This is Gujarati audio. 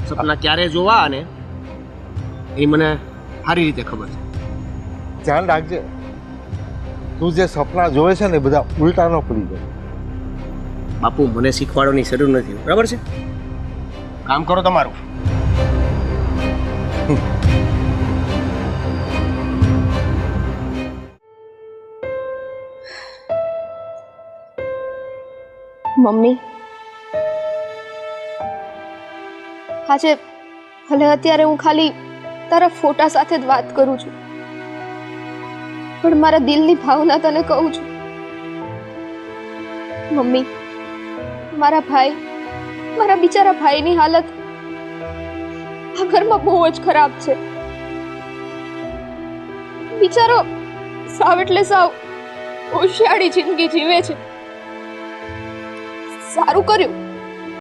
સપના ક્યારે જોવા અને એ મને સારી રીતે ખબર છે. ધ્યાન રાખજે, તું જે સપના જોવે છે ને એ બધા ઉલટા ન પડી જાય. બાપુ મને શીખવાડવાની જરૂર નથી, બરાબર છે? કામ કરો તમારું. મમ્મી, આજે ભલે અત્યારે હું ખાલી તારા ફોટા સાથે જ વાત કરું છું, પણ મારા દિલની ભાવના તને કહું છું. મમ્મી, મારા બિચારા ભાઈની હાલત આ ઘરમાં બહુ જ ખરાબ છે. બિચારો સાવ એટલે સાવ હોશિયારી જિંદગી જીવે છે. સારું કર્યું